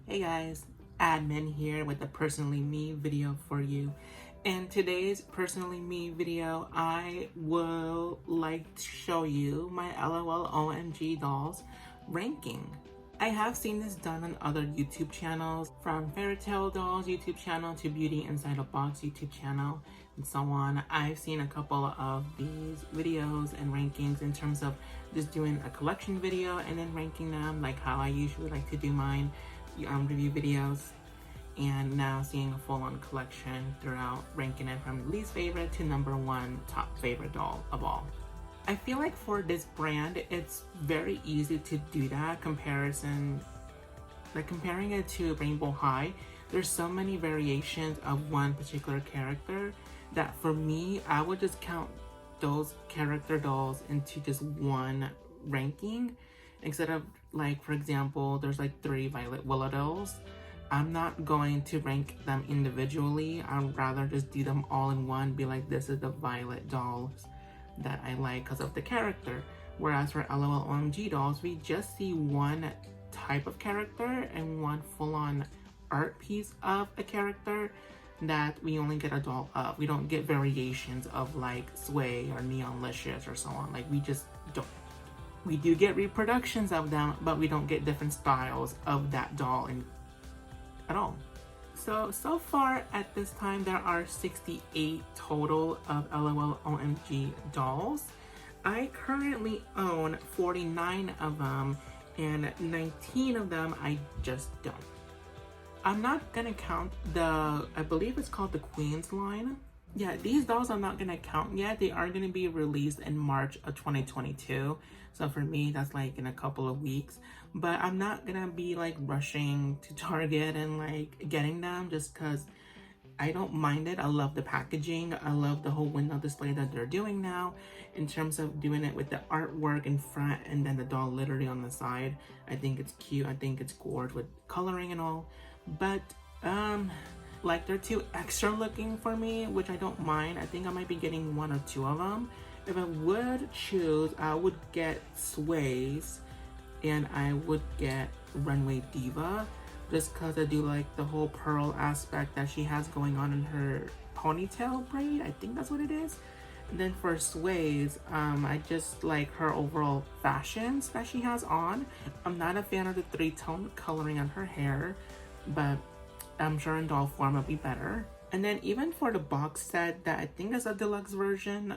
Hey guys, admin here with a personally me video for you. In today's personally me video, I will like to show you my LOL OMG dolls ranking. I have seen this done on other YouTube channels, from Fairy Tale Dolls YouTube channel to Beauty Inside a Box YouTube channel and so on. I've seen a couple of these videos and rankings in terms of just doing a collection video and then ranking them like how I usually like to do mine review videos, and now seeing a full-on collection throughout, ranking it from least favorite to number one top favorite doll of all. I feel like for this brand, it's very easy to do that comparison, like comparing it to Rainbow High. There's so many variations of one particular character that for me, I would just count those character dolls into just one ranking instead of, like, for example, there's like 3 Violet Willow dolls. I'm not going to rank them individually. I'd rather just do them all in one, be like, this is the Violet dolls that I like because of the character. Whereas for L.o.l OMG dolls, we just see one type of character and one full-on art piece of a character that we only get a doll of. We don't get variations of like Sway or Neonlicious or so on. Like, we just don't. We do get reproductions of them, but we don't get different styles of that doll at all. So far at this time, there are 68 total of L.o.l OMG dolls. I currently own 49 of them, and 19 of them I just don't. I'm not gonna count the, I believe it's called the Queen's line. Yeah, these dolls I'm not gonna count yet. They are gonna be released in March of 2022. So for me, that's like in a couple of weeks. But I'm not gonna be like rushing to Target and like getting them just because I don't mind it. I love the packaging. I love the whole window display that they're doing now in terms of doing it with the artwork in front and then the doll literally on the side. I think it's cute. I think it's gorgeous with coloring and all. But like, they're too extra looking for me, which I don't mind. I think I might be getting 1 or 2 of them. If I would choose, I would get Sways and I would get Runway Diva, just because I do like the whole pearl aspect that she has going on in her ponytail braid. I think that's what it is. And then for Sways, I just like her overall fashions that she has on. I'm not a fan of the 3-tone coloring on her hair, but I'm sure in doll form it'll be better. And then even for the box set that I think is a deluxe version,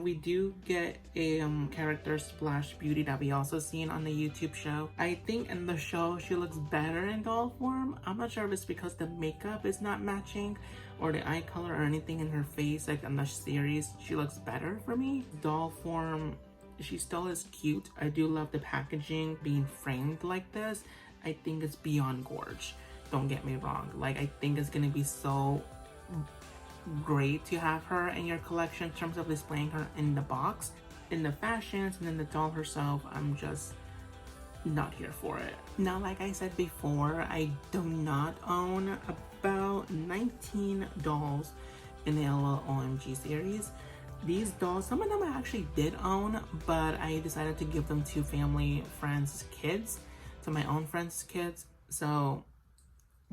we do get a character Splash Beauty that we also seen on the YouTube show. I think in the show she looks better in doll form. I'm not sure if it's because the makeup is not matching or the eye color or anything in her face. Like, in the series, she looks better for me. Doll form, she still is cute. I do love the packaging being framed like this. I think it's beyond gorge. Don't get me wrong. Like, I think it's gonna be so great to have her in your collection in terms of displaying her in the box, in the fashions, and then the doll herself. I'm just not here for it. Now, like I said before, I do not own about 19 dolls in the L.o.l OMG series. These dolls, some of them I actually did own, but I decided to give them to family, friends, kids, to my own friends' kids. So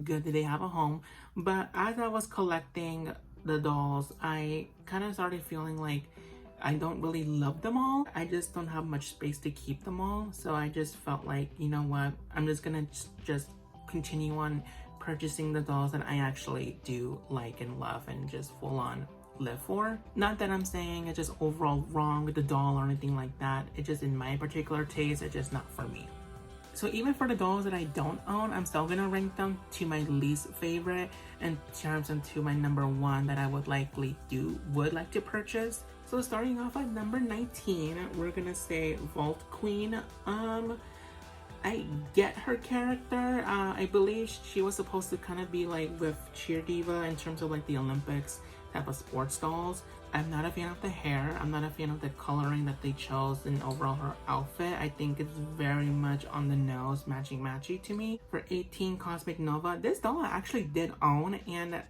good that they have a home. But as I was collecting the dolls, I kind of started feeling like I don't really love them all. I just don't have much space to keep them all. So I just felt like, you know what, I'm just gonna just continue on purchasing the dolls that I actually do like and love and just full on live for. Not that I'm saying it's just overall wrong with the doll or anything like that. It's just in my particular taste, it's just not for me. So even for the dolls that I don't own, I'm still gonna rank them to my least favorite and terms them to my number 1 that I would like to purchase. So starting off at number 19, we're gonna say Vault Queen. I get her character. I believe she was supposed to kind of be like with Cheer Diva in terms of like the Olympics type of sports dolls. I'm not a fan of the hair. I'm not a fan of the coloring that they chose in overall her outfit. I think it's very much on the nose, matchy to me. For 18, Cosmic Nova. This doll I actually did own, and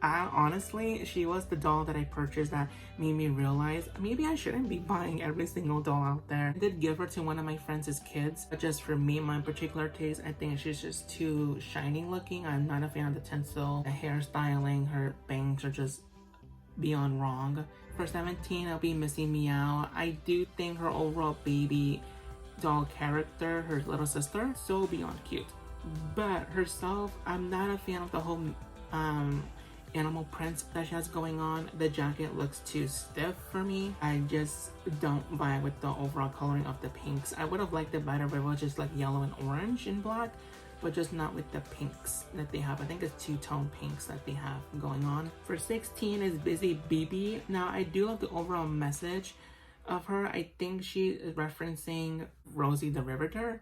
Honestly, she was the doll that I purchased that made me realize maybe I shouldn't be buying every single doll out there. I did give her to one of my friends' kids, but just for me, my particular taste, I think she's just too shiny looking. I'm not a fan of the tinsel, the hairstyling, her bangs are just beyond wrong. For 17, I'll be Missy Meow. I do think her overall baby doll character, her little sister, so beyond cute. But herself, I'm not a fan of the whole animal prints that she has going on. The jacket looks too stiff for me. I just don't vibe with the overall coloring of the pinks. I would have liked it better if it was just like yellow and orange and black, but just not with the pinks that they have. I think it's two-tone pinks that they have going on. For 16 is Busy BB. Now, I do love the overall message of her. I think she is referencing Rosie the Riveter.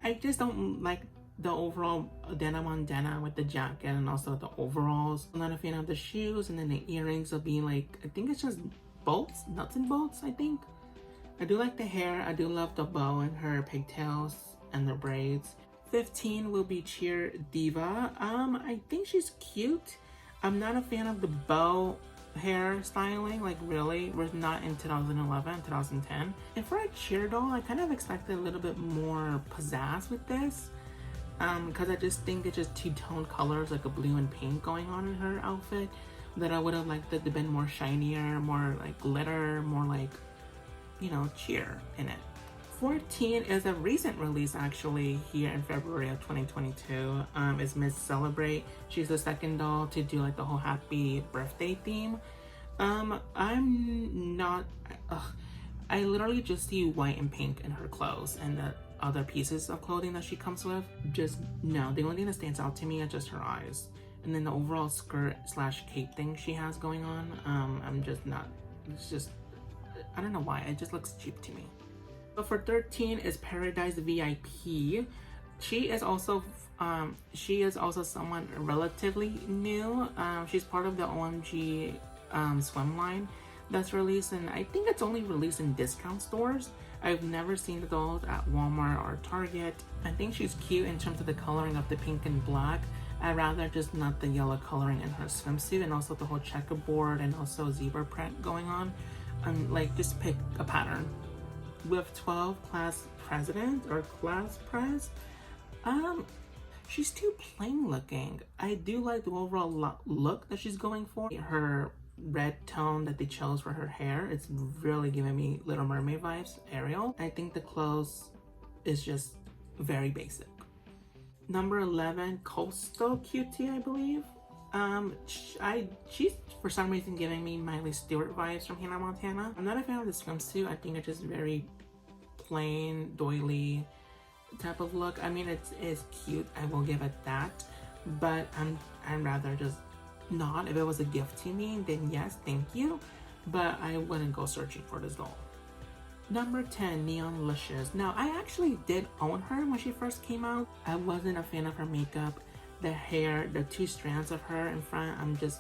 I just don't like the overall denim on denim with the jacket and also the overalls. I'm not a fan of the shoes, and then the earrings will be like, I think it's just bolts, nuts and bolts, I think. I do like the hair. I do love the bow and her pigtails and the braids. 15 will be Cheer Diva. I think she's cute. I'm not a fan of the bow hair styling, like really. We're not in 2011, 2010. And for a cheer doll, I kind of expected a little bit more pizzazz with this. Because I just think it's just two-tone colors, like a blue and pink going on in her outfit, that I would have liked it to been more shinier, more like glitter, more like, you know, cheer in it. 14 is a recent release actually here in February of 2022. Is Miss Celebrate. She's the second doll to do like the whole happy birthday theme. I'm not, I literally just see white and pink in her clothes, and the other pieces of clothing that she comes with, just no. The only thing that stands out to me is just her eyes. And then the overall skirt slash cape thing she has going on, I'm just not, it's just, I don't know why, it just looks cheap to me. So for 13 is Paradise VIP. She is also someone relatively new. She's part of the OMG swim line that's released, and I think it's only released in discount stores. I've never seen the dolls at Walmart or Target. I think she's cute in terms of the coloring of the pink and black. I'd rather just not the yellow coloring in her swimsuit, and also the whole checkerboard and also zebra print going on. Like, just pick a pattern. With 12 class president or class press, she's too plain looking. I do like the overall look that she's going for. Her red tone that they chose for her hair, it's really giving me Little Mermaid vibes, Ariel. I think the clothes is just very basic. Number 11, Coastal Cutie, I believe. She's for some reason giving me Miley Stewart vibes from Hannah Montana. I'm not a fan of the swimsuit. I think it's just very plain, doily type of look. I mean, it's cute, I will give it that, but I'd rather just not. If it was a gift to me, then yes, thank you, but I wouldn't go searching for this doll. Number 10, Neon Licious. Now, I actually did own her when she first came out. I wasn't a fan of her makeup, the hair, the two strands of her in front. I'm just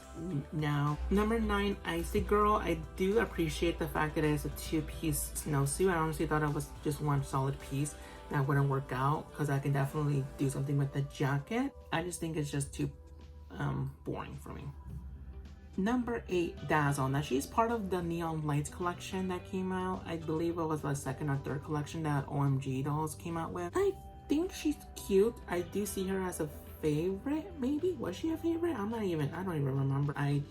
no. Number 9, Icy Girl. I do appreciate the fact that it's a two-piece snowsuit. I honestly thought it was just one solid piece that wouldn't work out, because I can definitely do something with the jacket. I just think it's just too boring for me. Number 8, Dazzle. Now, she's part of the Neon Lights collection that came out. I believe it was the second or third collection that OMG dolls came out with. I think she's cute. I do see her as a favorite, maybe. Was she a favorite? I don't even remember. I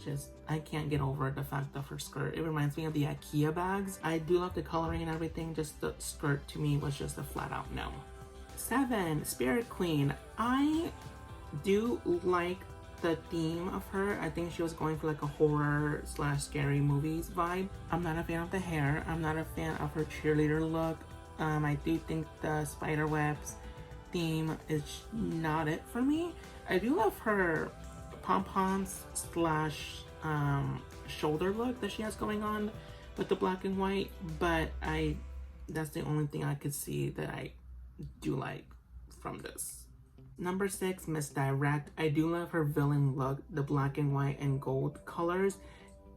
can't get over the fact of her skirt. It reminds me of the IKEA bags. I do love the coloring and everything. Just the skirt to me was just a flat out no. 7, Spirit Queen. I do like the theme of her. I think she was going for like a horror slash scary movies vibe. I'm not a fan of the hair. I'm not a fan of her cheerleader look. I do think the spider webs theme is not it for me. I do love her pom-poms slash shoulder look that she has going on with the black and white, but that's the only thing I could see that I do like from this. Number 6, Misdirect. I do love her villain look, the black and white and gold colors,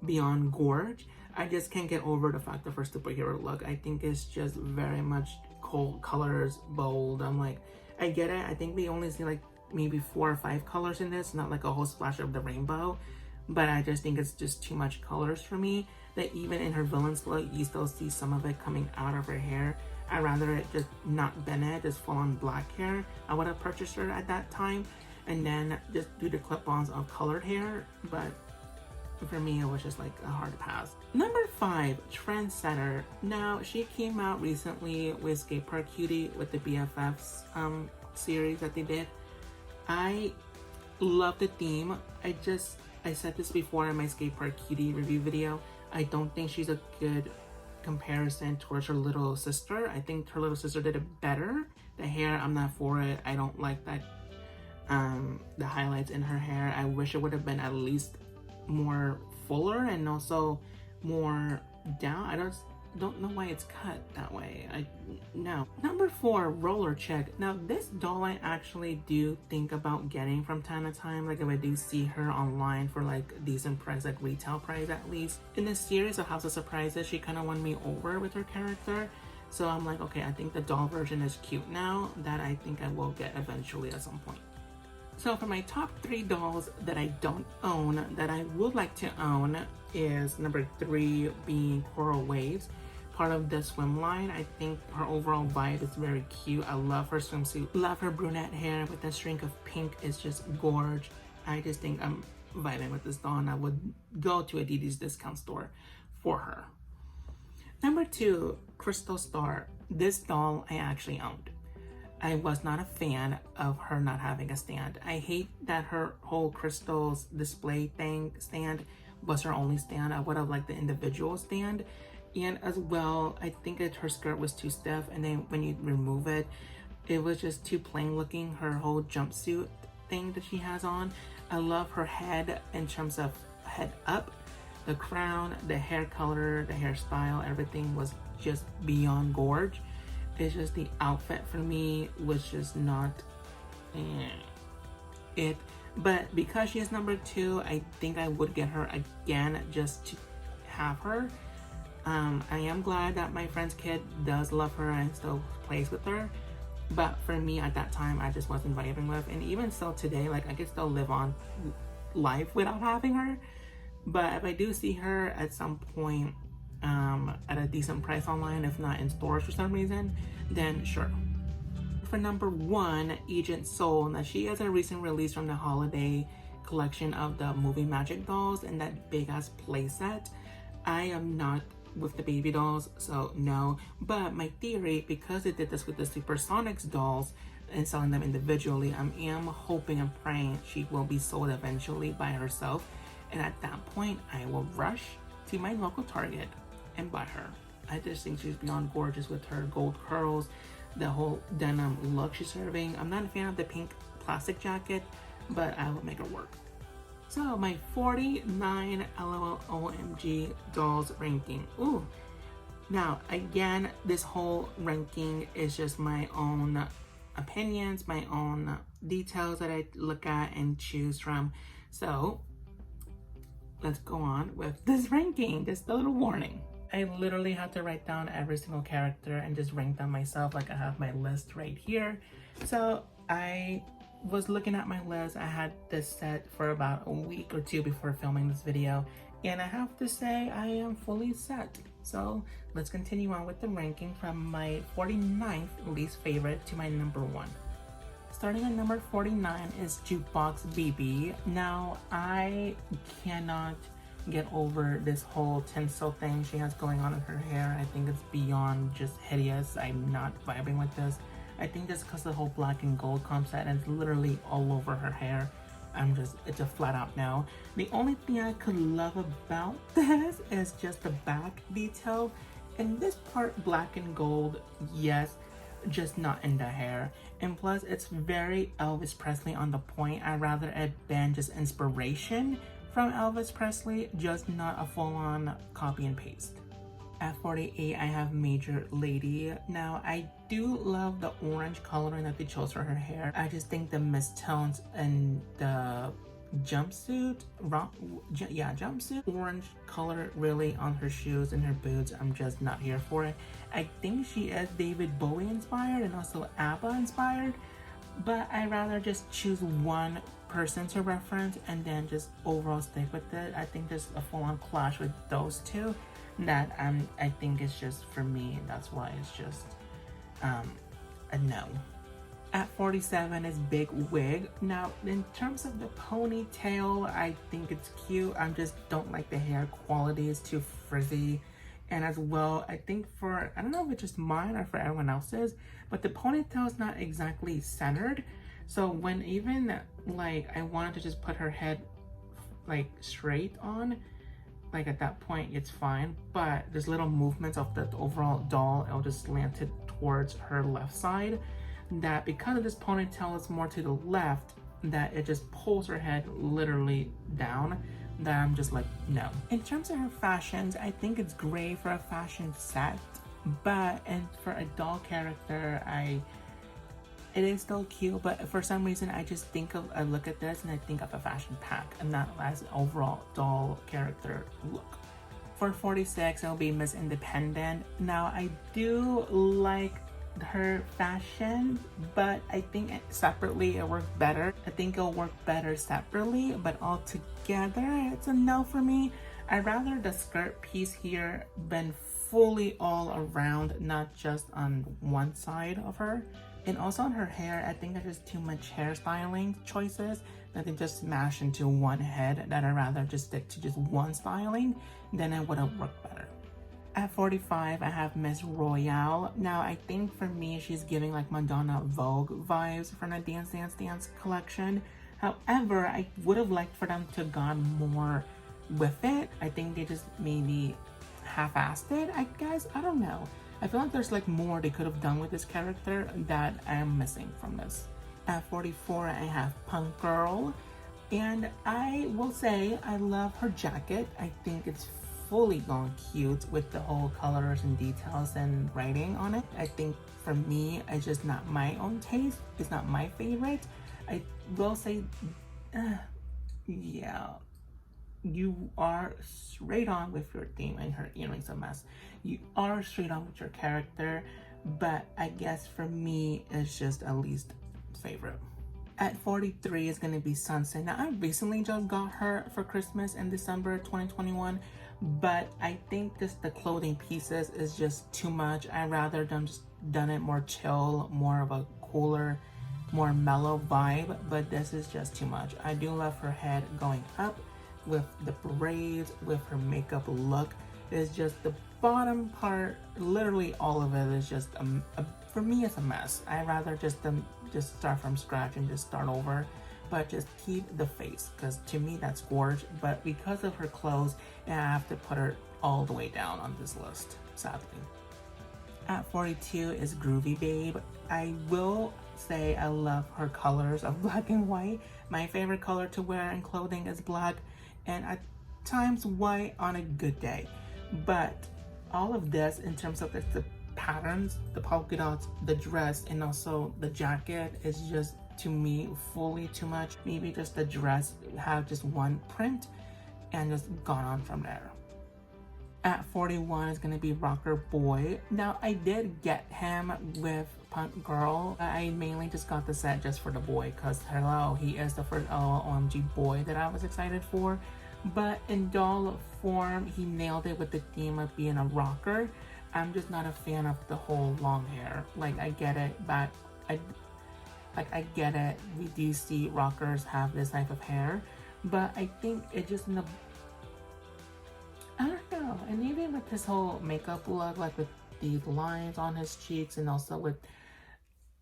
beyond gorge. I just can't get over the fact of her superhero look. I think it's just very much cold colors, bold. I'm like, I get it. I think we only see like maybe 4 or 5 colors in this, not like a whole splash of the rainbow. But I just think it's just too much colors for me, that even in her villain's look, you still see some of it coming out of her hair. I'd rather it just not been it, just full on black hair. I would have purchased her at that time and then just do the clip-ons of colored hair, but for me it was just like a hard pass. Number 5, Trendsetter. Now, she came out recently with Skate Park Cutie with the BFFs series that they did. I love the theme. I said this before in my Skate Park Cutie review video. I don't think she's a good comparison towards her little sister. I think her little sister did it better. The hair, I'm not for it. I don't like that the highlights in her hair. I wish it would have been at least more fuller and also more down. I don't know why it's cut that way. No. Number 4, Roller Chick. Now, this doll I actually do think about getting from time to time. Like, if I do see her online for like a decent price, like retail price at least. In this series of House of Surprises, she kind of won me over with her character. So I'm like, okay, I think the doll version is cute now, that I think I will get eventually at some point. So for my top 3 dolls that I don't own, that I would like to own, is number 3 being Coral Waves, part of the swim line. I think her overall vibe is very cute. I love her swimsuit. Love her brunette hair with a streak of pink. It's just gorge. I just think I'm vibing with this doll, and I would go to a DD's discount store for her. Number 2, Crystal Star. This doll I actually owned. I was not a fan of her not having a stand. I hate that her whole crystals display stand was her only stand. I would have liked the individual stand. And as well, I think that her skirt was too stiff, and then when you remove it, it was just too plain looking. Her whole jumpsuit thing that she has on. I love her head in terms of head up, the crown, the hair color, the hairstyle, everything was just beyond gorge. It's just the outfit for me was just not it. But because she is number 2, I think I would get her again just to have her. I am glad that my friend's kid does love her and still plays with her. But for me at that time, I just wasn't vibing with. And even still today, like, I could still live on life without having her. But if I do see her at some point at a decent price online, if not in stores for some reason, then sure. For number 1, Agent Soul. Now, she has a recent release from the holiday collection of the movie Magic dolls and that big ass playset. I am not with the baby dolls, so no. But my theory, because it did this with the Supersonics dolls and selling them individually, I am hoping and praying she will be sold eventually by herself. And at that point, I will rush to my local Target and buy her. I just think she's beyond gorgeous with her gold curls, the whole denim look she's serving. I'm not a fan of the pink plastic jacket, but I will make her work. So my 49 L.o.l OMG dolls ranking. Ooh. Now, again, this whole ranking is just my own opinions, my own details that I look at and choose from. So let's go on with this ranking. Just a little warning. I literally had to write down every single character and just rank them myself. Like, I have my list right here. So I was looking at my list. I had this set for about a week or 2 before filming this video, and I have to say I am fully set. So let's continue on with the ranking from my 49th least favorite to my number 1. Starting at number 49 is Jukebox BB. Now, I cannot get over this whole tinsel thing she has going on in her hair. I think it's beyond just hideous. I'm not vibing with this. I think just because the whole black and gold concept and it's literally all over her hair, it's a flat out no. The only thing I could love about this is just the back detail. In this part, black and gold, yes, just not in the hair. And plus, it's very Elvis Presley on the point. I'd rather it been just inspiration from Elvis Presley, just not a full-on copy and paste. At 48, I have Major Lady. Now, I do love the orange coloring that they chose for her hair. I just think the mistones and the jumpsuit, jumpsuit, orange color really on her shoes and her boots, I'm just not here for it. I think she is David Bowie inspired and also ABBA inspired, but I rather just choose one person to reference and then just overall stick with it. I think there's a full-on clash with those two that I think it's just for me, and that's why it's just a no. At 47 is Big Wig. Now, in terms of the ponytail, I think it's cute. I just don't like the hair quality. It's too frizzy. And as well, I think for, I don't know if it's just mine or for everyone else's, but the ponytail is not exactly centered. So when even like I wanted to just put her head like straight on, like at that point it's fine, but there's little movements of the overall doll, it'll just slant it towards her left side, that because of this ponytail is more to the left, that it just pulls her head literally down, that I'm just like, no. In terms of her fashions, I think it's great for a fashion set, but and for a doll character, it is still cute, but for some reason I just think of, I look at this and I think of a fashion pack and not as an overall doll character look. For 46, it'll be Miss Independent. Now I do like her fashion, but I think separately it works better. I think it'll work better separately, but all together it's a no for me. I'd rather the skirt piece here been fully all around, not just on one side of her. And also on her hair, I think there's just too much hairstyling choices that they just smash into one head, that I'd rather just stick to just one styling, then it would have worked better. At 45, I have Miss Royale. Now, I think for me, she's giving like Madonna Vogue vibes from the Dance Dance Dance collection. However, I would have liked for them to have gone more with it. I think they just maybe half-assed it, I guess. I don't know. I feel like there's like more they could have done with this character that I am missing from this. At 44, I have Punk Girl. And I will say I love her jacket. I think it's fully gone cute with the whole colors and details and writing on it. I think for me, it's just not my own taste. It's not my favorite. I will say, yeah, you are straight on with your theme, and her earrings a mess. You are straight on with your character, but I guess for me, it's just at least favorite. At 43 is going to be Sunset. Now, I recently just got her for Christmas in December 2021, but I think just the clothing pieces is just too much. I'd rather them just done it more chill, more of a cooler, more mellow vibe, but this is just too much. I do love her head going up with the braids, with her makeup look. It's just the bottom part, literally all of it is just for me it's a mess. I'd rather just start from scratch and just start over, but just keep the face, because to me that's gorgeous. But because of her clothes, I have to put her all the way down on this list, sadly. At 42 is Groovy Babe. I will say I love her colors of black and white. My favorite color to wear in clothing is black, and at times white on a good day. But all of this, in terms of the patterns, the polka dots, the dress, and also the jacket, is just, to me, fully too much. Maybe just the dress have just one print and just gone on from there. At 41 is going to be Rocker Boy. Now, I did get him with Punk Girl. I mainly just got the set just for the boy, because hello, he is the first L.o.l OMG boy that I was excited for. But in doll form, he nailed it with the theme of being a rocker. I'm just not a fan of the whole long hair. Like, I get it, but I get it. We do see rockers have this type of hair, but I think it just I don't know. And even with his whole makeup look, like with these lines on his cheeks, and also with,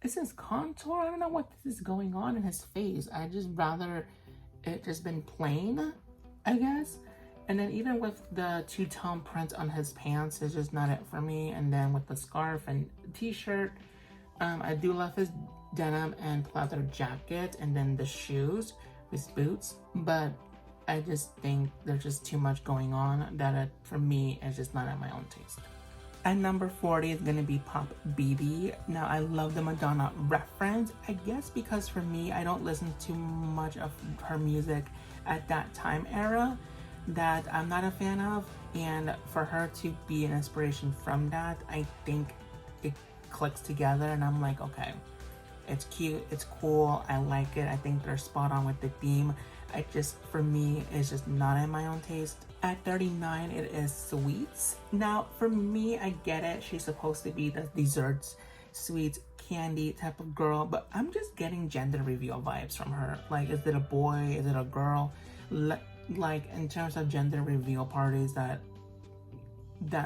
is this contour? I don't know what is going on in his face. I just rather it just been plain, I guess. And then even with the two-tone print on his pants, is just not it for me. And then with the scarf and t-shirt, I do love his denim and leather jacket, and then the shoes, his boots, but I just think there's just too much going on that for me is just not at my own taste. At number 40 is going to be Pop BB. Now, I love the Madonna reference, I guess because for me, I don't listen to much of her music at that time era that I'm not a fan of, and for her to be an inspiration from that, I think it clicks together, and I'm like, okay, It's cute, it's cool, I like it. I think they're spot on with the theme. For me, it's just not in my own taste. At 39, it is sweets. Now, for me, I get it. She's supposed to be the desserts, sweets, candy type of girl, but I'm just getting gender reveal vibes from her. Like, is it a boy? Is it a girl? Like, in terms of gender reveal parties, that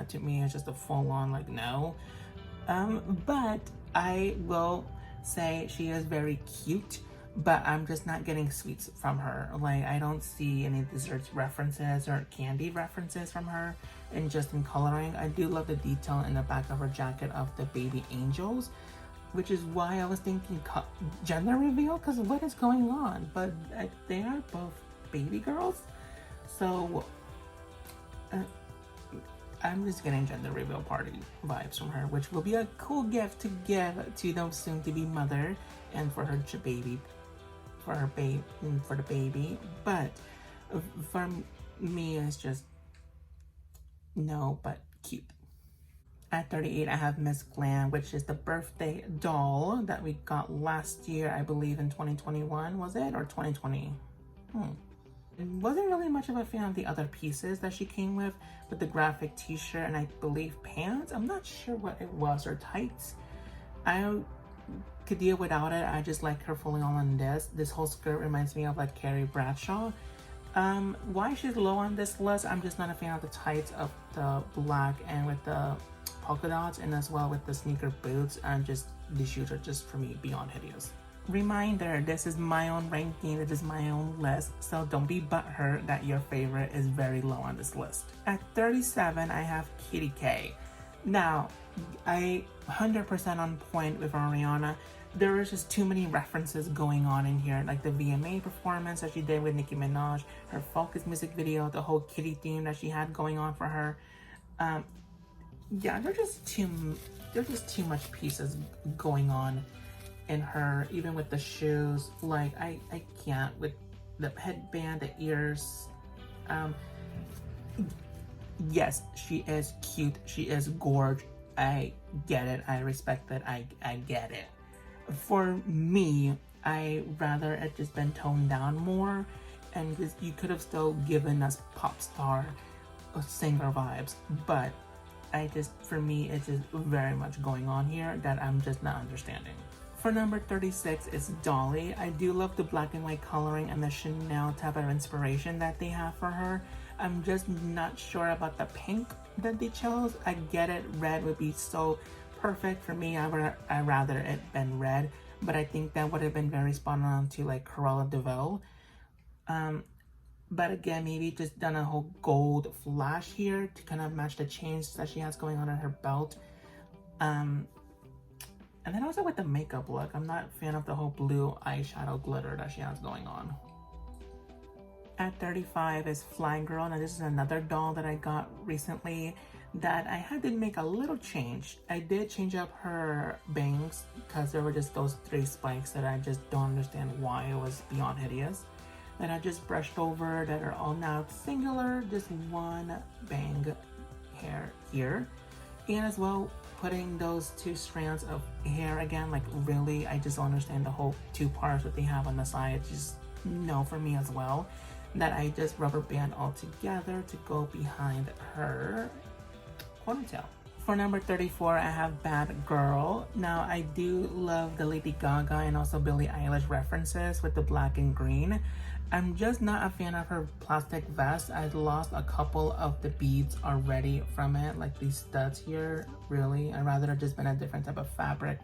to me is just a full-on, like, no. But I will say she is very cute, but I'm just not getting sweets from her. Like, I don't see any desserts references or candy references from her, and just in coloring. I do love the detail in the back of her jacket of the baby angels, which is why I was thinking gender reveal, because what is going on? But they are both baby girls, so I'm just getting gender reveal party vibes from her, which will be a cool gift to give to the soon-to-be mother and for her baby, for the baby. But for me, it's just no, but cute. At 38, I have Miss Glam, which is the birthday doll that we got last year, I believe in 2021, was it? Or 2020? Wasn't really much of a fan of the other pieces that she came with the graphic t-shirt and I believe pants. I'm not sure what it was, or tights. I could deal without it. I just like her fully on this. This whole skirt reminds me of like Carrie Bradshaw. Why she's low on this list, I'm just not a fan of the tights of the black and with the polka dots, and as well with the sneaker boots, and just the shoes are just, for me, beyond hideous. Reminder, this is my own ranking, this is my own list, so don't be butthurt that your favorite is very low on this list. At 37, I have Kitty K. Now, I 100% on point with Ariana. There is just too many references going on in here, like the VMA performance that she did with Nicki Minaj, her Focus music video, the whole kitty theme that she had going on for her. Yeah, there's just too much pieces going on in her, even with the shoes. Like, I can't, with the headband, the ears. Yes, she is cute, she is gorgeous. I get it, I respect it, I get it. For me, I rather it just been toned down more, and just, you could have still given us pop star singer vibes, but for me, it's just very much going on here that I'm just not understanding. For number 36 is Dolly. I do love the black and white coloring and the Chanel type of inspiration that they have for her. I'm just not sure about the pink that they chose. I get it, red would be so perfect for me. I rather it been red, but I think that would have been very spot on to like Cruella de Vil. But again, maybe just done a whole gold flash here to kind of match the chains that she has going on her belt. And then also with the makeup look, I'm not a fan of the whole blue eyeshadow glitter that she has going on. At 35 is Fly Girl. Now this is another doll that I got recently that I had to make a little change. I did change up her bangs because there were just those 3 spikes that I just don't understand why. It was beyond hideous. That I just brushed over, that are all now singular, just one bang hair here. And as well, putting those 2 strands of hair again, like really, I just don't understand the whole 2 parts that they have on the side. Just no for me as well. That I just rubber band all together to go behind her ponytail. For number 34, I have Bad Girl. Now, I do love the Lady Gaga and also Billie Eilish references with the black and green. I'm just not a fan of her plastic vest. I lost a couple of the beads already from it, like these studs here, really. I'd rather have just been a different type of fabric.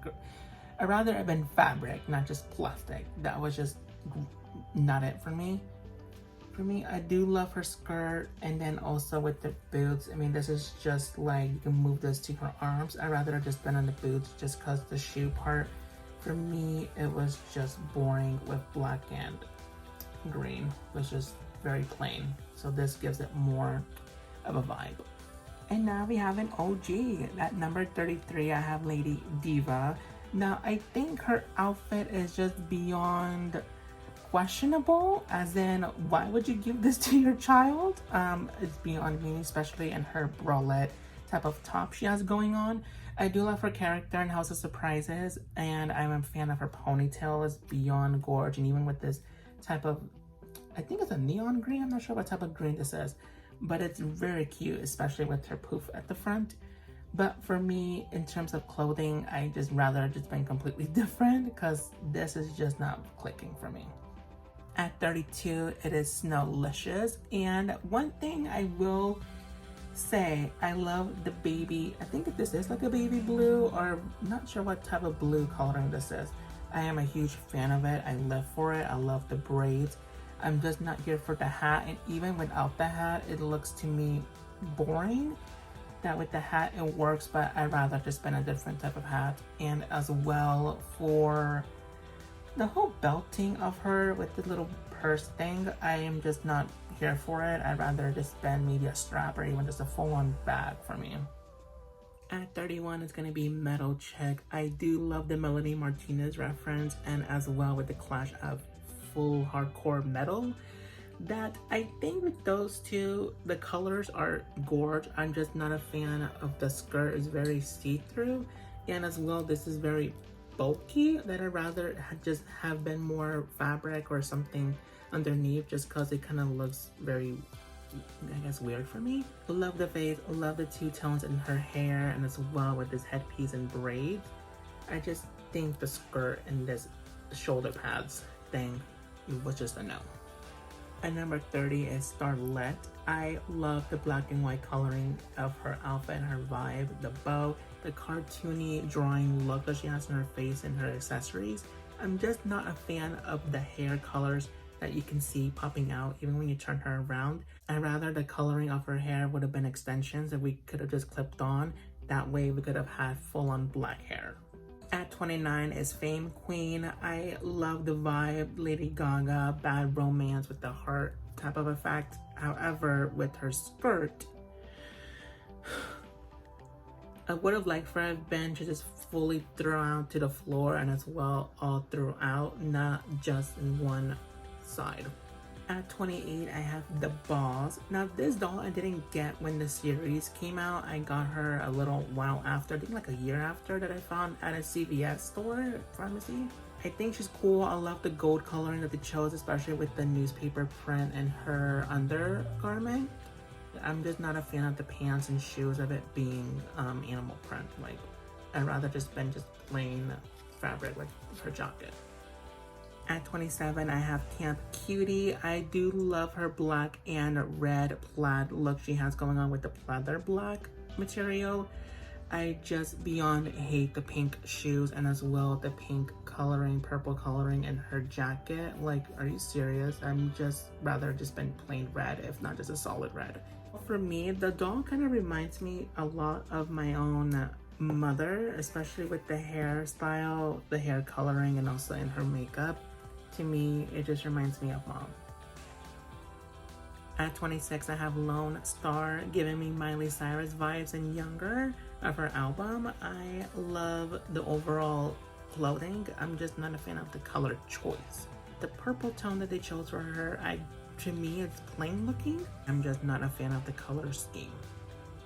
I'd rather have been fabric, not just plastic. That was just not it for me. For me, I do love her skirt, and then also with the boots. I mean, this is just like, you can move this to her arms. I'd rather have just been on the boots just because the shoe part, for me, it was just boring with black and green. It was just very plain. So this gives it more of a vibe. And now we have an OG. At number 33, I have Lady Diva. Now, I think her outfit is just beyond questionable, as in, why would you give this to your child? It's beyond me, especially in her bralette type of top she has going on. I do love her character in House of Surprises, and I'm a fan of her ponytail. It's beyond gorge, and even with this type of, I think it's a neon green, I'm not sure what type of green this is, but it's very cute, especially with her poof at the front. But for me, in terms of clothing, I just rather just been completely different because this is just not clicking for me. At 32, it is Snowlicious, and one thing I will say, I love the baby, I think this is like a baby blue, or not sure what type of blue coloring this is. I am a huge fan of it. I live for it. I love the braids. I'm just not here for the hat, and even without the hat, it looks to me boring. That with the hat it works, but I'd rather just spend a different type of hat. And as well for the whole belting of her with the little purse thing, I am just not here for it. I'd rather just spend maybe a strap or even just a full-on bag for me. At 31 is going to be Metal Chick. I do love the Melanie Martinez reference, and as well with the clash of full hardcore metal. That I think with those two, the colors are gorge. I'm just not a fan of the skirt. It's very see-through, and as well this is very bulky, that I'd rather just have been more fabric or something underneath, just because it kind of looks very, I guess, weird for me. I love the face, I love the two tones in her hair, and as well with this headpiece and braids. I just think the skirt and this shoulder pads thing was just a no. At number 30 is Starlet. I love the black and white coloring of her outfit and her vibe, the bow, the cartoony drawing look that she has in her face and her accessories. I'm just not a fan of the hair colors that you can see popping out even when you turn her around. I'd rather the coloring of her hair would have been extensions that we could have just clipped on. That way we could have had full-on black hair. At 29 is Fame Queen. I love the vibe, Lady Gaga, bad romance with the heart type of effect. However, with her skirt, I would have liked for it been to just fully thrown to the floor, and as well all throughout, not just in one side. At 28, I have The Boss. Now this doll I didn't get when the series came out. I got her a little while after, I think like a year after, that I found at a CVS store, pharmacy. I think she's cool. I love the gold coloring that they chose, especially with the newspaper print and her undergarment. I'm just not a fan of the pants and shoes of it being animal print. Like, I'd rather just been just plain fabric with her jacket. At 27, I have Camp Cutie. I do love her black and red plaid look she has going on with the pleather black material. I just beyond hate the pink shoes, and as well the pink coloring, purple coloring in her jacket. Like, are you serious? I'm just rather just been plain red, if not just a solid red. For me, the doll kind of reminds me a lot of my own mother, especially with the hairstyle, the hair coloring, and also in her makeup. To me, it just reminds me of mom. At 26, I have Lone Star, giving me Miley Cyrus vibes and younger of her album. I love the overall clothing. I'm just not a fan of the color choice. The purple tone that they chose for her, to me, it's plain looking. I'm just not a fan of the color scheme.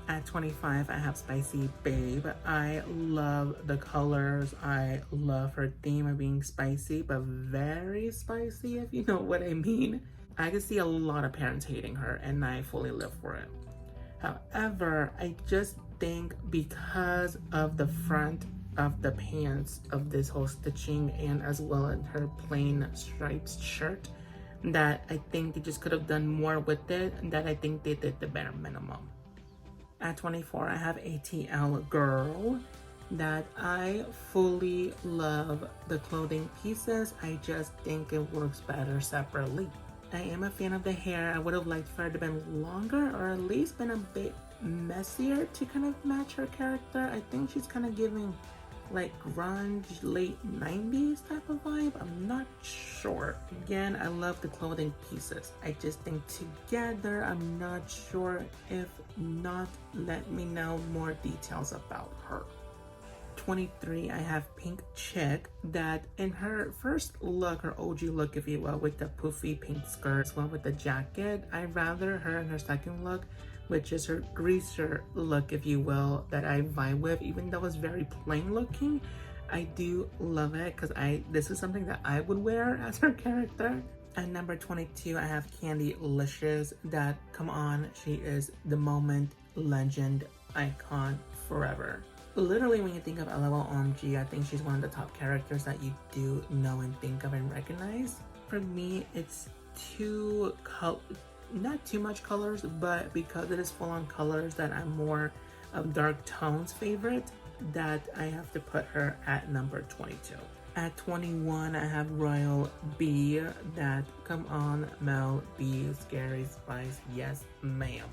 At 25, I have Spicy Babe. I love the colors. I love her theme of being spicy, but very spicy, if you know what I mean. I can see a lot of parents hating her, and I fully live for it. However, I just think because of the front of the pants of this whole stitching, and as well as her plain striped shirt, that I think they just could have done more with it, and that I think they did the bare minimum. At 24, I have ATL Girl, that I fully love the clothing pieces. I just think it works better separately. I am a fan of the hair. I would have liked for it to have been longer, or at least been a bit messier to kind of match her character. I think she's kind of giving like grunge, late 90s type of vibe. I'm not sure. Again, I love the clothing pieces. I just think together, I'm not sure. If not, let me know more details about her. 23, I have Pink Chick, that in her first look, her OG look, if you will, with the poofy pink skirt, as well with the jacket, I'd rather her in her second look which is her greaser look, if you will, that I vibe with. Even though it's very plain looking, I do love it because this is something that I would wear as her character. At number 22, I have Candylicious. That, come on, she is the moment, legend, icon, forever. Literally, when you think of L.o.l OMG, I think she's one of the top characters that you do know and think of and recognize. For me, it's not too much colors, but because it is full-on colors that I'm more of dark tones favorite, that I have to put her at number 22. At 21, I have Royal B. That, come on, Mel B, Scary Spice, yes ma'am.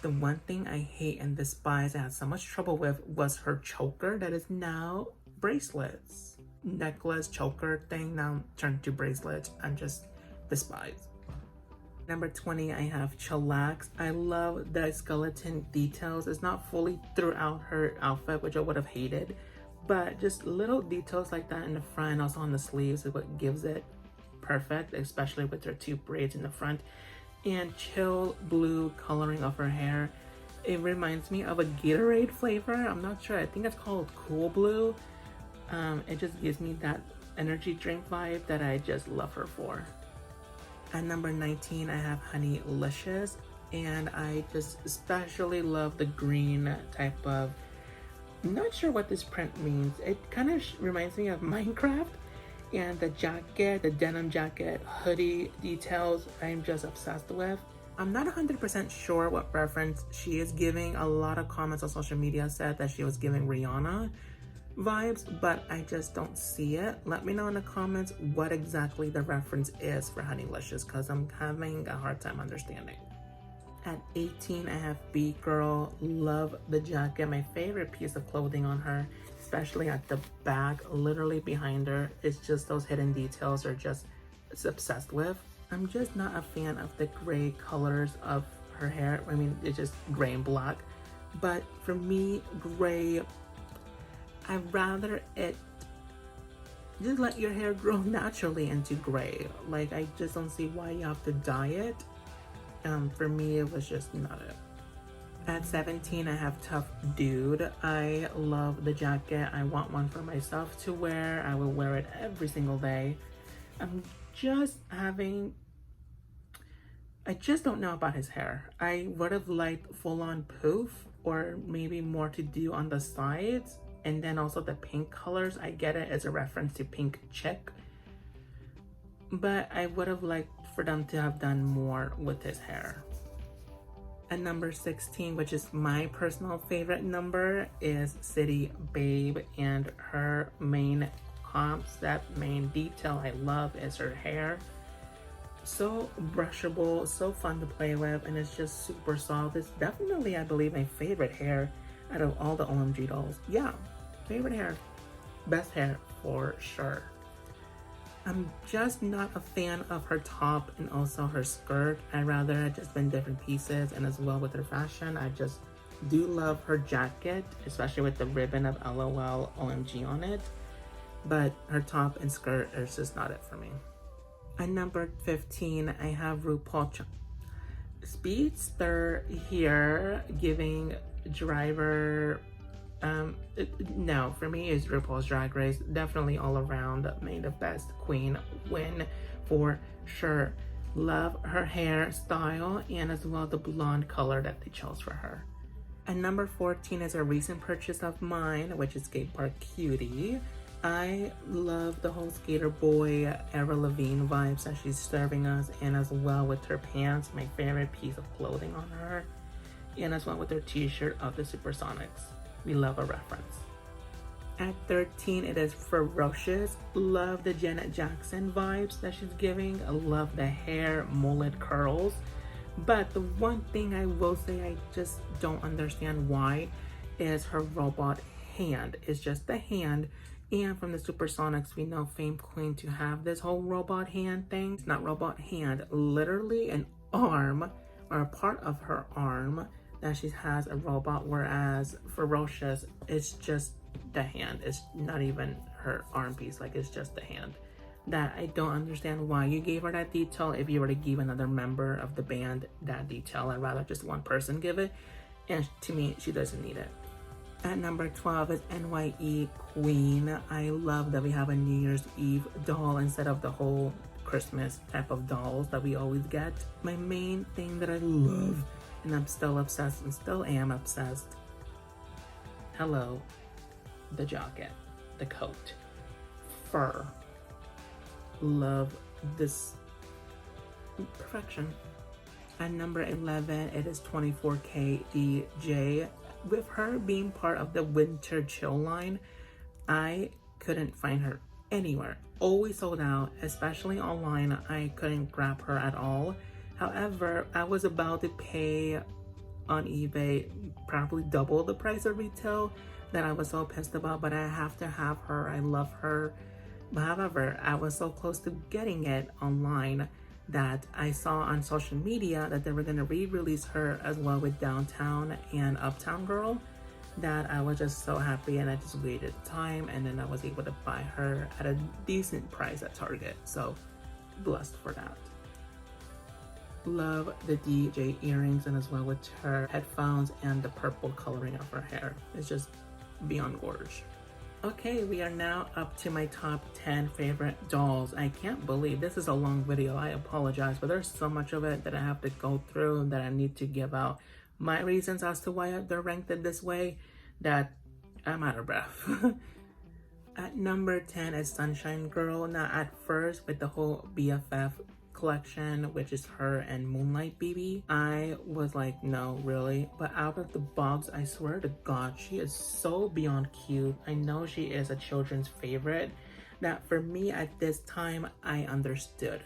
The one thing I hate and despise, I had so much trouble with, was her choker that is now bracelets. Necklace choker thing now turned to bracelets. I'm just despise. Number 20, I have Chillax. I love the skeleton details. It's not fully throughout her outfit, which I would have hated, but just little details like that in the front, also on the sleeves, is what gives it perfect, especially with her two braids in the front. And chill blue coloring of her hair. It reminds me of a Gatorade flavor. I'm not sure. I think it's called Cool Blue. It just gives me that energy drink vibe that I just love her for. At number 19, I have Honeylicious, and I just especially love the green type of, I'm not sure what this print means. It kind of reminds me of Minecraft, and the jacket, the denim jacket, hoodie details, I'm just obsessed with. I'm not 100% sure what reference she is giving. A lot of comments on social media said that she was giving Rihanna vibes, but I just don't see it. Let me know in the comments what exactly the reference is for Honeylicious, because I'm having a hard time understanding. At 18, I have B Girl. Love the jacket. My favorite piece of clothing on her, especially at the back, literally behind her. It's just those hidden details are just obsessed with. I'm just not a fan of the gray colors of her hair. I mean, it's just gray and black. But for me, gray, I'd rather it just let your hair grow naturally into gray. Like, I just don't see why you have to dye it. For me, it was just not it. At 17, I have Tough Dude. I love the jacket. I want one for myself to wear. I will wear it every single day. I just don't know about his hair. I would have liked full-on poof, or maybe more to do on the sides. And then also the pink colors. I get it as a reference to Pink Chick, but I would have liked for them to have done more with his hair. At number 16, which is my personal favorite number, is City Babe, and her main concept, main detail I love is her hair. So brushable, so fun to play with, and it's just super soft. It's definitely, I believe, my favorite hair out of all the OMG dolls. Yeah, favorite hair, best hair for sure. I'm just not a fan of her top and also her skirt. I'd rather it just been different pieces, and as well with her fashion. I just do love her jacket, especially with the ribbon of L.o.l OMG on it. But her top and skirt is just not it for me. At number 15, I have RuPaul Speedster here, giving driver. No, for me it's RuPaul's Drag Race. Definitely all around made the best queen win for sure. Love her hairstyle and as well the blonde color that they chose for her. And number 14 is a recent purchase of mine, which is Skate Park Cutie. I love the whole Skater Boy Avril Lavigne vibes that she's serving us, and as well with her pants, my favorite piece of clothing on her, and as well with her t-shirt of the Supersonics. We love a reference. At 13, it is Ferocious. Love the Janet Jackson vibes that she's giving. I love the hair, mullet, curls. But the one thing I will say I just don't understand why is her robot hand. It's just the hand. And from the Supersonics, we know Fame Queen to have this whole robot hand thing. It's not robot hand, literally an arm or a part of her arm that she has a robot, whereas Ferocious, it's just the hand. It's not even her arm piece, like it's just the hand. that I don't understand why you gave her that detail. If you were to give another member of the band that detail, I'd rather just one person give it. And to me, she doesn't need it. At number 12 is NYE Queen. I love that we have a New Year's Eve doll instead of the whole Christmas type of dolls that we always get. My main thing that I love, and I'm still obsessed and still am obsessed, hello, the jacket, the coat, fur. Love this perfection. At number 11, it is 24K DJ. With her being part of the winter chill line, I couldn't find her anywhere. Always sold out, especially online. I couldn't grab her at all. However, I was about to pay on eBay probably double the price of retail that I was so pissed about, but I have to have her. I love her. However, I was so close to getting it online that I saw on social media that they were going to re-release her as well with Downtown and Uptown Girl, that I was just so happy, and I just waited time, and then I was able to buy her at a decent price at Target. So blessed for that. Love the DJ earrings, and as well with her headphones and the purple coloring of her hair. It's just beyond gorgeous. Okay, we are now up to my top 10 favorite dolls. I can't believe this is a long video. I apologize, but there's so much of it that I have to go through and that I need to give out my reasons as to why they're ranked in this way that I'm out of breath. At number 10 is Sunshine Girl. Now, at first, with the whole BFF collection, which is her and Moonlight BB, I was like, no, really? But out of the box, I swear to God, she is so beyond cute. I know she is a children's favorite. That for me at this time, I understood.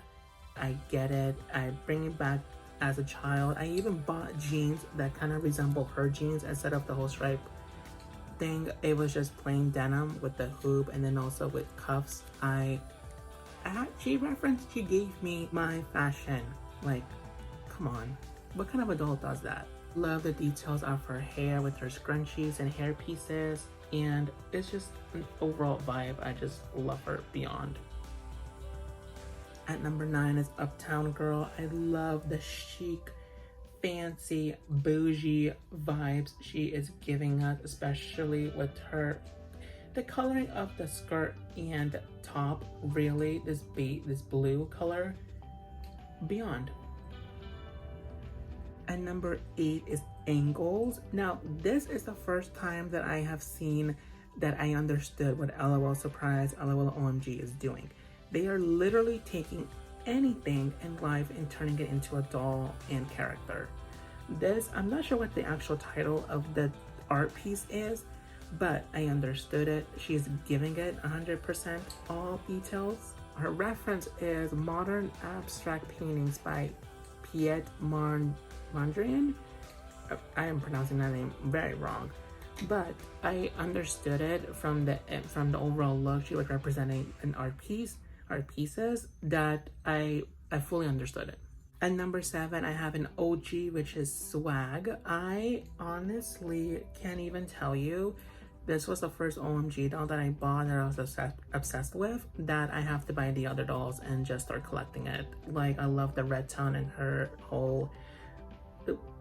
I get it. I bring it back as a child. I even bought jeans that kind of resemble her jeans instead of the whole stripe thing. It was just plain denim with the hoop and then also with cuffs. She gave me my fashion. Like, come on, what kind of adult does that? Love the details of her hair with her scrunchies and hair pieces, and it's just an overall vibe. I just love her beyond. At number 9 is Uptown Girl. I love the chic, fancy, bougie vibes she is giving us, especially with the coloring of the skirt and top. Really, this blue color, beyond. And number 8 is Angles. Now, this is the first time that I have seen that I understood what L.o.l Surprise, L.o.l OMG is doing. They are literally taking anything in life and turning it into a doll and character. This, I'm not sure what the actual title of the art piece is, but I understood it. She's giving it 100% all details. Her reference is Modern Abstract Paintings by Piet Mondrian. I am pronouncing that name very wrong, but I understood it from the overall look. She was representing an art pieces that I fully understood it. At number 7, I have an OG, which is Swag. I honestly can't even tell you. This was the first OMG doll that I bought that I was obsessed with, that I have to buy the other dolls and just start collecting it. Like, I love the red tone and her whole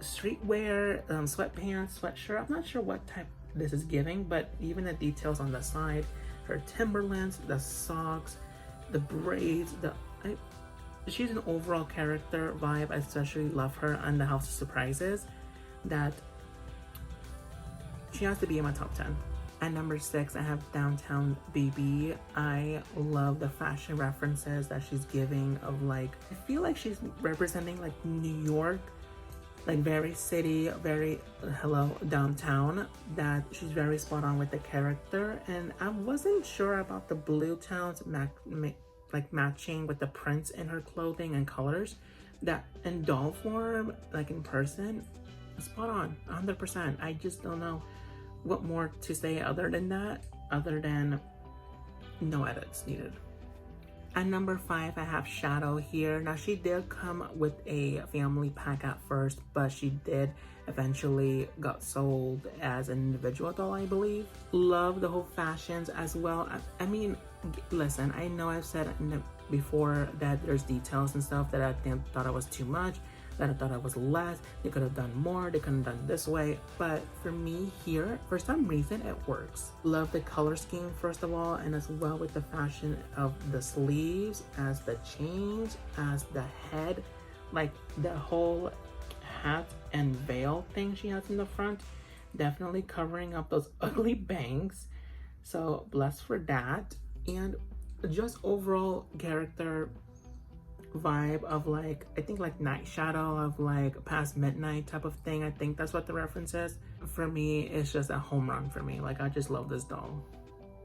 streetwear, sweatpants, sweatshirt. I'm not sure what type this is giving, but even the details on the side, her Timberlands, the socks, the braids, she's an overall character vibe. I especially love her on the House of Surprises, that she has to be in my top 10. At number 6, I have Downtown BB. I love the fashion references that she's giving of, like, I feel like she's representing like New York, like very city, very hello downtown, that she's very spot on with the character. And I wasn't sure about the blue tones like matching with the prints in her clothing and colors, that in doll form, like in person, spot on 100%. I just don't know what more to say other than that, other than no edits needed. At number 5, I have Shadow here. Now, she did come with a family pack at first, but she did eventually got sold as an individual doll, I believe. Love the whole fashions as well. I mean, listen, I know I've said before that there's details and stuff that I thought I was too much, that I thought I was less. They could have done more, they could have done this way, but for me here, for some reason it works. Love the color scheme first of all, and as well with the fashion of the sleeves, as the chains, as the head, like the whole hat and veil thing she has in the front, definitely covering up those ugly bangs. So blessed for that. And just overall character vibe of like, I think like night shadow of like past midnight type of thing. I think that's what the reference is. For me, it's just a home run for me. Like, I just love this doll.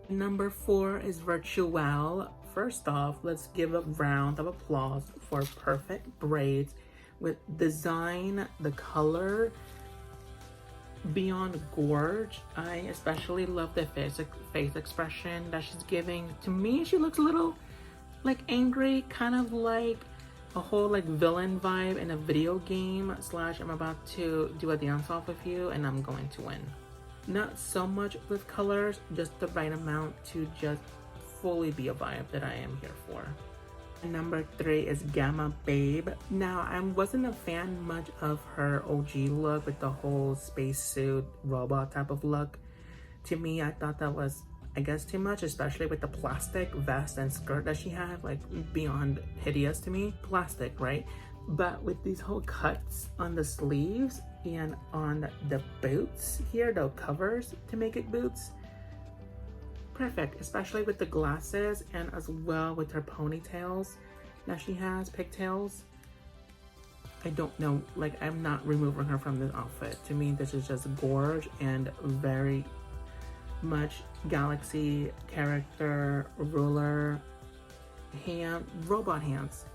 Number 4 is Virtuelle. First off, let's give a round of applause for perfect braids with design, the color, beyond gorge. I especially love the face expression that she's giving. To me, she looks a little like angry, kind of like a whole like villain vibe in a video game slash I'm about to do a dance off with you and I'm going to win. Not so much with colors, just the right amount to just fully be a vibe that I am here for. Number 3 is Gamma Babe. Now, I wasn't a fan much of her OG look with the whole spacesuit robot type of look. To me, I thought that was, I guess, too much, especially with the plastic vest and skirt that she had, like beyond hideous to me. Plastic, right? But with these whole cuts on the sleeves and on the boots here, the covers to make it boots, perfect, especially with the glasses and as well with her ponytails that she has, pigtails. I don't know, like, I'm not removing her from this outfit. To me, this is just gorge and very much galaxy character, ruler, hand, robot hands.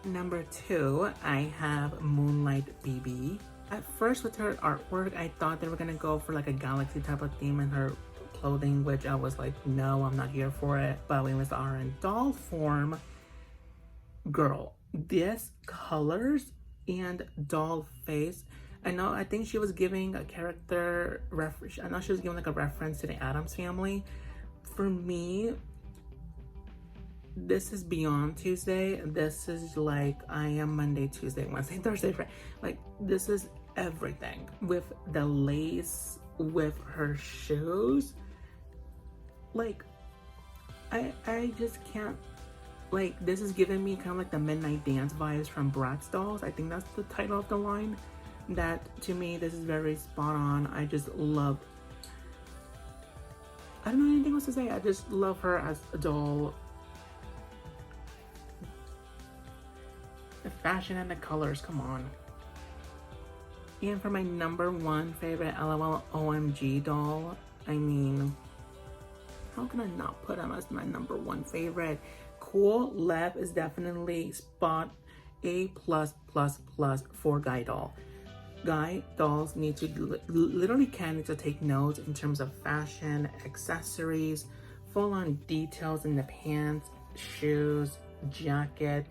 Number 2, I have Moonlight BB. At first with her artwork, I thought they were gonna go for like a galaxy type of theme in her clothing, which I was like, no, I'm not here for it. But when we are in doll form, girl, this colors and doll face, I think she was giving a character reference. I know she was giving like a reference to the Addams Family. For me, this is beyond Tuesday. This is like, I am Monday, Tuesday, Wednesday, Thursday, Friday. Like, this is everything with the lace, with her shoes. Like, I just can't, like, this is giving me kind of like the Midnight Dance vibes from Bratz dolls. I think that's the title of the line. That, to me, this is very spot on. I just love, I don't know anything else to say. I just love her as a doll. The fashion and the colors, come on. And for my number 1 favorite L.o.l OMG doll, I mean, how can I not put him as my number 1 favorite? Cool Lev is definitely spot A+++ for guy doll. Guy dolls need to literally need to take notes in terms of fashion, accessories, full-on details in the pants, shoes, jacket,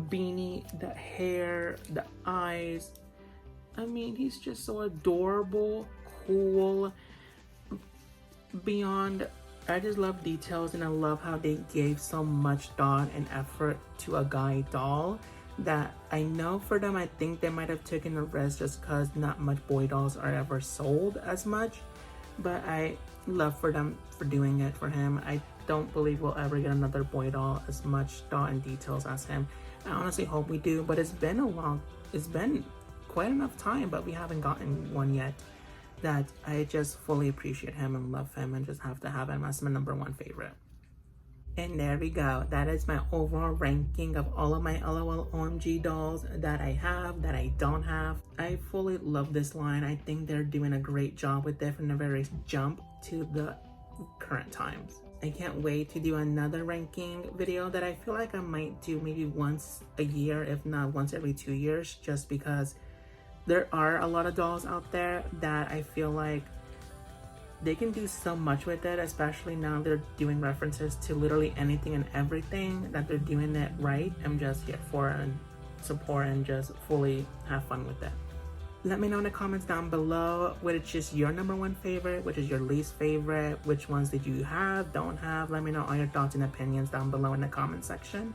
beanie, the hair, the eyes. I mean, he's just so adorable, cool, beyond. I just love details, and I love how they gave so much thought and effort to a guy doll that I know for them, I think they might have taken a risk just because not much boy dolls are ever sold as much, but I love for them for doing it for him. I don't believe we'll ever get another boy doll as much thought and details as him. I honestly hope we do, but it's been quite enough time, but we haven't gotten one yet, that I just fully appreciate him and love him and just have to have him as my number 1 favorite. And there we go. That is my overall ranking of all of my L.o.l OMG dolls that I have, that I don't have. I fully love this line. I think they're doing a great job with it from the very jump to the current times. I can't wait to do another ranking video that I feel like I might do maybe once a year, if not once every 2 years, just because there are a lot of dolls out there that I feel like they can do so much with it, especially now they're doing references to literally anything and everything, that they're doing it right. I'm just here for and support and just fully have fun with it. Let me know in the comments down below which is your #1 favorite, which is your least favorite, which ones did you have, don't have. Let me know all your thoughts and opinions down below in the comment section.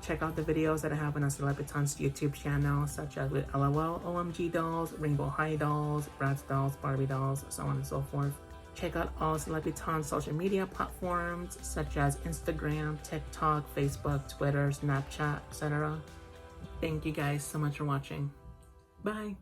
Check out the videos that I have on our Celebritants YouTube channel, such as with L.o.l, OMG dolls, Rainbow High dolls, Bratz dolls, Barbie dolls, so on and so forth. Check out all Celebritants social media platforms, such as Instagram, TikTok, Facebook, Twitter, Snapchat, etc. Thank you guys so much for watching. Bye!